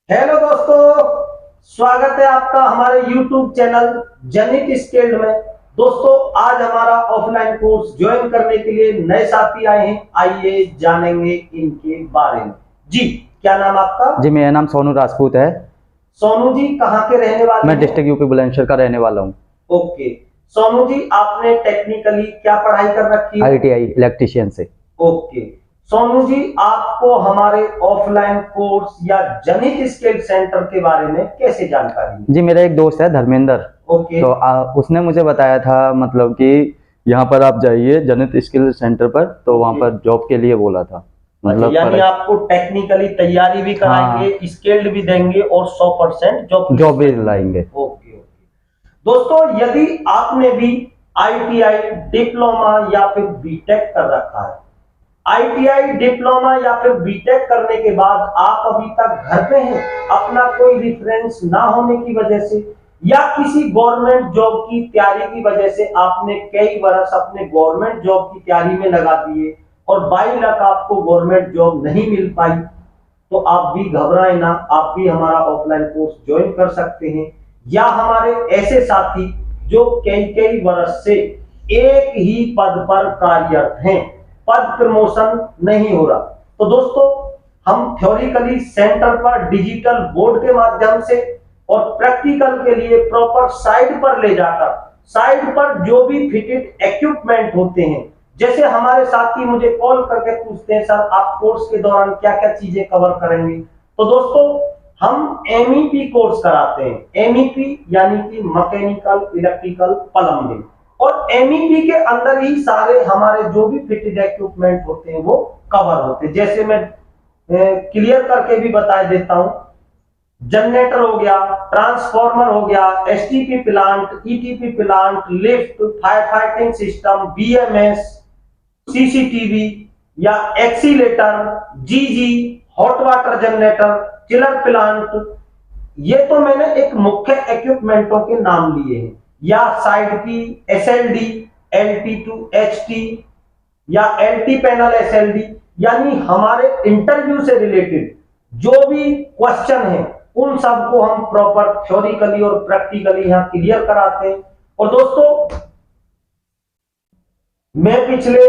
Hello दोस्तों, स्वागत है आपका हमारे YouTube चैनल जनित स्किल्ड में। दोस्तों, आज हमारा ऑफलाइन कोर्स ज्वाइन करने के लिए नए साथी आए हैं। आइए जानेंगे इनके बारे में। जी, क्या नाम आपका? जी, मेरा नाम सोनू राजपूत है। सोनू जी, कहाँ के रहने वाले मैं हैं? डिस्ट्रिक्ट यूपी बुलंदशहर का रहने वाला हूँ। ओके सोनू जी, आपने टेक्निकली क्या पढ़ाई कर रखी है? ITI इलेक्ट्रीशियन से। ओके सोनू जी, आपको हमारे ऑफलाइन कोर्स या जनित स्किल सेंटर के बारे में कैसे जानकारी है? जी, मेरा एक दोस्त है धर्मेंद्र। ओके तो उसने मुझे बताया था, मतलब कि यहाँ पर आप जाइए जनित स्किल सेंटर पर, तो वहाँ पर जॉब के लिए बोला था। मतलब यानी आपको टेक्निकली तैयारी भी कराएंगे, स्किल्ड भी देंगे और 100% जॉब भी लाएंगे। ओके ओके दोस्तों, यदि आपने भी ITI डिप्लोमा या फिर बीटेक कर रखा है, ITI डिप्लोमा या फिर बीटेक करने के बाद आप अभी तक घर पे हैं, अपना कोई रेफरेंस ना होने की वजह से या किसी गवर्नमेंट जॉब की तैयारी की वजह से आपने कई वर्ष अपने गवर्नमेंट जॉब की तैयारी में लगा दिए और 22 लाख आपको गवर्नमेंट जॉब नहीं मिल पाई, तो आप भी घबराए ना, आप भी हमारा ऑफलाइन कोर्स ज्वाइन कर सकते हैं। या हमारे ऐसे साथी जो कई कई वर्ष से एक ही पद पर कार्यरत हैं, पद प्रमोशन नहीं हो रहा, तो दोस्तों हम थ्योरिकली सेंटर पर डिजिटल बोर्ड के माध्यम से और प्रैक्टिकल के लिए प्रॉपर साइट पर ले जाकर साइट पर जो भी फिटेड इक्विपमेंट होते हैं, जैसे हमारे साथी मुझे कॉल करके पूछते हैं, सर आप कोर्स के दौरान क्या क्या चीजें कवर करेंगे, तो दोस्तों हम MEP कोर्स कराते हैं। MEP यानी कि मैकेनिकल इलेक्ट्रिकल प्लम्बिंग, और MEP के अंदर ही सारे हमारे जो भी फिटेड इक्विपमेंट होते हैं वो कवर होते हैं। जैसे मैं क्लियर करके भी बता देता हूं, जनरेटर हो गया, ट्रांसफार्मर हो गया, STP plant, ETP plant, lift, fire fighting system, BMS, CCTV या accelerator, GG, hot water generator, chiller plant, ये तो मैंने एक मुख्य इक्विपमेंटों के नाम लिए हैं। या साइड की SLD, LT2HT या LT पैनल SLD, यानी हमारे इंटरव्यू से रिलेटेड जो भी क्वेश्चन है उन सबको हम प्रॉपर थ्योरिकली और प्रैक्टिकली यहाँ क्लियर कराते हैं। और दोस्तों, मैं पिछले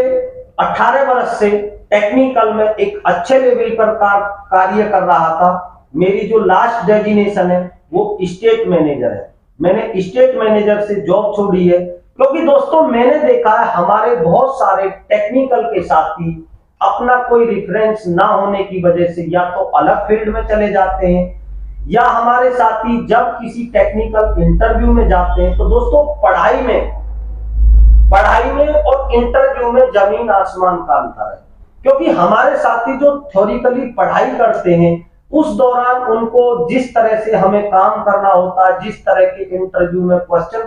18 वर्ष से टेक्निकल में एक अच्छे लेवल पर कार्य कर रहा था। मेरी जो लास्ट डेजिग्नेशन है वो स्टेट मैनेजर है। मैंने स्टेट मैनेजर से जॉब छोड़ी है क्योंकि दोस्तों मैंने देखा है हमारे बहुत सारे टेक्निकल के साथी अपना कोई रेफरेंस ना होने की वजह से या तो अलग फील्ड में चले जाते हैं, या हमारे साथी जब किसी टेक्निकल इंटरव्यू में जाते हैं तो दोस्तों पढ़ाई में और इंटरव्यू में जमीन आसमान का अंतर है। क्योंकि हमारे साथी जो थ्योरिकली पढ़ाई करते हैं उस दौरान उनको जिस तरह से हमें काम करना होता है, जिस तरह के इंटरव्यू में क्वेश्चन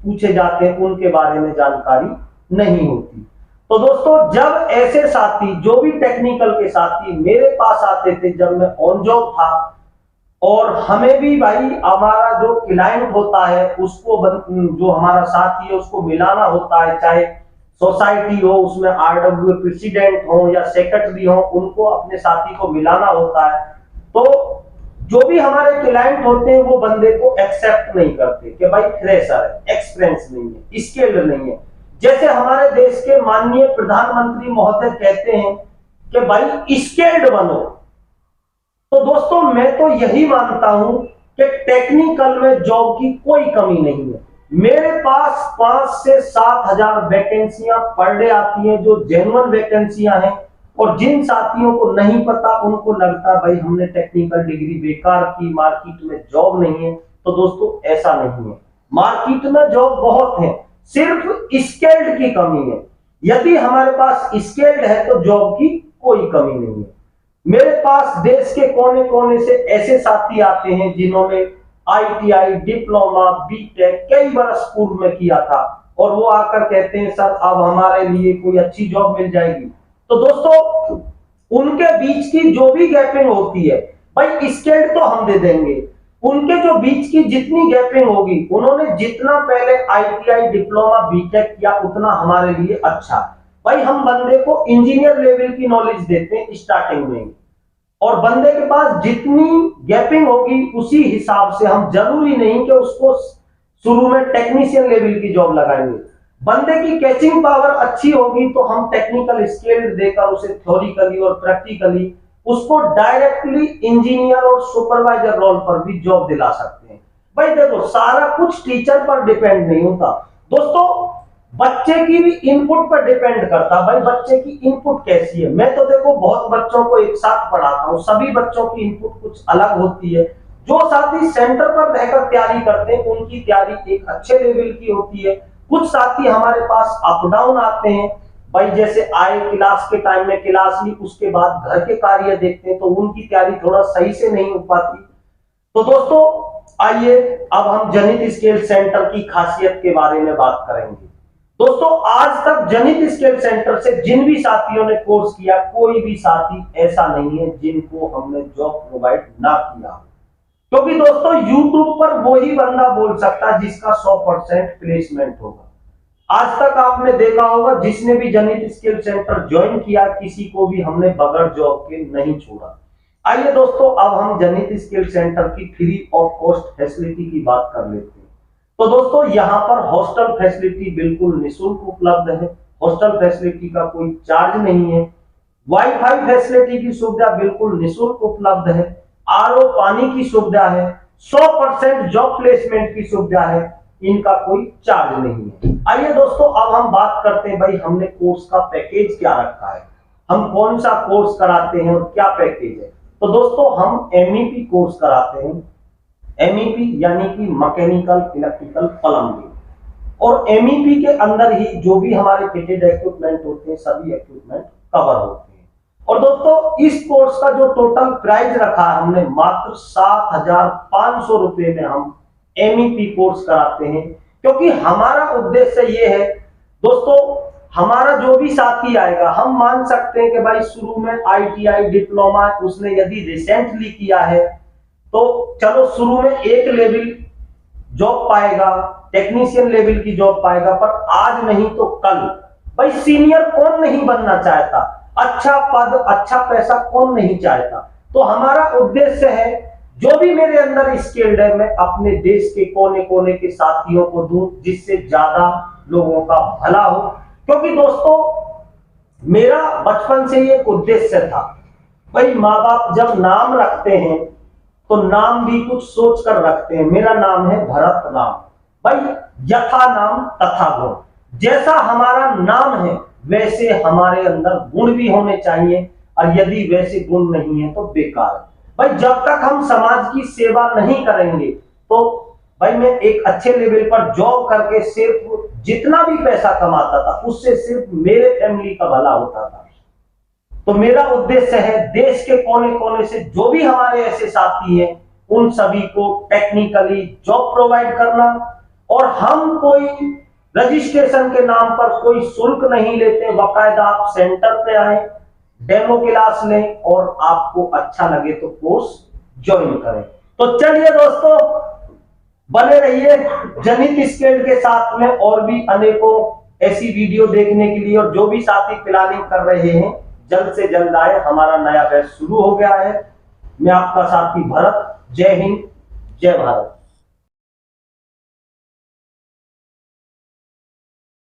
पूछे जाते हैं उनके बारे में जानकारी नहीं होती। तो दोस्तों, जब ऐसे साथी जो भी टेक्निकल के साथी मेरे पास आते थे जब मैं ऑन जॉब था, और हमें भी भाई हमारा जो क्लाइंट होता है उसको जो हमारा साथी है उसको मिलाना होता है, चाहे सोसाइटी हो उसमें RW प्रेसिडेंट हो या सेक्रेटरी हो, उनको अपने साथी को मिलाना होता है। तो जो भी हमारे क्लाइंट होते हैं वो बंदे को एक्सेप्ट नहीं करते कि भाई फ्रेशर है, एक्सपीरियंस नहीं है, स्किल्ड नहीं है। जैसे हमारे देश के माननीय प्रधानमंत्री महोदय कहते हैं कि भाई स्किल्ड बनो। तो दोस्तों मैं तो यही मानता हूं कि टेक्निकल में जॉब की कोई कमी नहीं है। मेरे पास 5 से 7 हजार वैकेंसियां पर डे आती हैं जो जेन्युइन वैकेंसियां हैं, और जिन साथियों को नहीं पता उनको लगता भाई हमने टेक्निकल डिग्री बेकार की, मार्केट में जॉब नहीं है। तो दोस्तों ऐसा नहीं है, मार्केट में जॉब बहुत है, सिर्फ स्किल्ड की कमी है। यदि हमारे पास स्किल्ड है तो जॉब की कोई कमी नहीं है। मेरे पास देश के कोने कोने से ऐसे साथी आते हैं जिन्होंने ITI डिप्लोमा बीटेक कई वर्ष पूर्व में किया था, और वो आकर कहते हैं सर अब हमारे लिए कोई अच्छी जॉब मिल जाएगी। तो दोस्तों उनके बीच की जो भी गैपिंग होती है भाई स्किल्ड तो हम दे देंगे, उनके जो बीच की जितनी गैपिंग होगी, उन्होंने जितना पहले ITI डिप्लोमा बीटेक किया उतना हमारे लिए अच्छा। भाई हम बंदे को इंजीनियर लेवल की नॉलेज देते हैं स्टार्टिंग में, और बंदे के पास जितनी गैपिंग होगी उसी हिसाब से हम जरूरी नहीं कि उसको शुरू में टेक्नीशियन लेवल की जॉब लगाएंगे। बंदे की कैचिंग पावर अच्छी होगी तो हम टेक्निकल स्किल देकर उसे थ्योरिकली और प्रैक्टिकली उसको डायरेक्टली इंजीनियर और सुपरवाइजर रोल पर भी जॉब दिला सकते हैं। भाई देखो, सारा कुछ टीचर पर डिपेंड नहीं होता दोस्तों, बच्चे की भी इनपुट पर डिपेंड करता। भाई बच्चे की इनपुट कैसी है, मैं तो देखो बहुत बच्चों को एक साथ पढ़ाता हूँ, सभी बच्चों की इनपुट कुछ अलग होती है। जो साथी सेंटर पर रहकर तैयारी करते हैं उनकी तैयारी एक अच्छे लेवल की होती है। कुछ साथी हमारे पास अप डाउन आते हैं, भाई जैसे आए क्लास के टाइम में क्लास ली, उसके बाद घर के कार्य देखते हैं तो उनकी तैयारी थोड़ा सही से नहीं हो पाती। तो दोस्तों आइए अब हम जनित स्किल सेंटर की खासियत के बारे में बात करेंगे। दोस्तों आज तक जनित स्किल सेंटर से जिन भी साथियों ने कोर्स किया, कोई भी साथी ऐसा नहीं है जिनको हमने जॉब प्रोवाइड ना किया, क्योंकि दोस्तों YouTube पर वही बंदा बोल सकता है जिसका 100% प्लेसमेंट होगा। आज तक आपने देखा होगा जिसने भी जनित स्किल सेंटर ज्वाइन किया, किसी को भी हमने बगैर जॉब के नहीं छोड़ा। आइए दोस्तों अब हम जनित स्किल सेंटर की फ्री ऑफ कॉस्ट फैसिलिटी की बात कर लेते हैं। तो दोस्तों यहाँ पर हॉस्टल फैसिलिटी बिल्कुल निःशुल्क उपलब्ध है, हॉस्टल फैसिलिटी का कोई चार्ज नहीं है। वाईफाई फैसिलिटी की सुविधा बिल्कुल निःशुल्क उपलब्ध है, आरओ पानी की सुविधा है, 100% जॉब प्लेसमेंट की सुविधा है, इनका कोई चार्ज नहीं है। आइए दोस्तों अब हम बात करते हैं भाई हमने कोर्स का पैकेज क्या रखा है, हम कौन सा कोर्स कराते हैं और क्या पैकेज है। तो दोस्तों हम MEP कोर्स कराते हैं, MEP यानी कि मैकेनिकल इलेक्ट्रिकल प्लम्बिंग, और MEP के अंदर ही जो भी हमारे फिटेड इक्विपमेंट होते हैं सभी इक्विपमेंट कवर होते हैं। और दोस्तों इस कोर्स का जो टोटल प्राइस रखा है हमने मात्र 7,500 रुपए में हम MEP कोर्स कराते हैं, क्योंकि हमारा उद्देश्य ये है दोस्तों, हमारा जो भी साथी आएगा हम मान सकते हैं कि भाई शुरू में ITI डिप्लोमा उसने यदि रिसेंटली किया है तो चलो शुरू में एक लेवल जॉब पाएगा, टेक्नीशियन लेवल की जॉब पाएगा, पर आज नहीं तो कल भाई सीनियर कौन नहीं बनना चाहता, अच्छा पद अच्छा पैसा कौन नहीं चाहता। तो हमारा उद्देश्य है जो भी मेरे अंदर स्किल्ड है मैं अपने देश के कोने कोने के साथियों को दूं, जिससे ज्यादा लोगों का भला हो। क्योंकि दोस्तों मेरा बचपन से ये उद्देश्य था, भाई माँ बाप जब नाम रखते हैं तो नाम भी कुछ सोच कर रखते हैं। मेरा नाम है भरत राम, भाई यथा नाम तथा गुण, जैसा हमारा नाम है वैसे हमारे अंदर गुण भी होने चाहिए, और यदि वैसे गुण नहीं है तो बेकार है। भाई जब तक हम समाज की सेवा नहीं करेंगे तो भाई मैं एक अच्छे लेवल पर जॉब करके सिर्फ जितना भी पैसा कमाता था उससे सिर्फ मेरे फैमिली का भला होता था। तो मेरा उद्देश्य है देश के कोने कोने से जो भी हमारे ऐसे साथी हैं उन सभी को टेक्निकली जॉब प्रोवाइड करना, और हम कोई रजिस्ट्रेशन के नाम पर कोई शुल्क नहीं लेते, बाकायदा आप सेंटर पे आए, डेमो क्लास लें और आपको अच्छा लगे तो कोर्स ज्वाइन करें। तो चलिए दोस्तों बने रहिए जनित स्किल के साथ में, और भी अनेकों ऐसी वीडियो देखने के लिए। और जो भी साथी प्लानिंग कर रहे हैं जल्द से जल्द आए, हमारा नया बैच शुरू हो गया है। मैं आपका साथी भरत, जय हिंद जय भारत।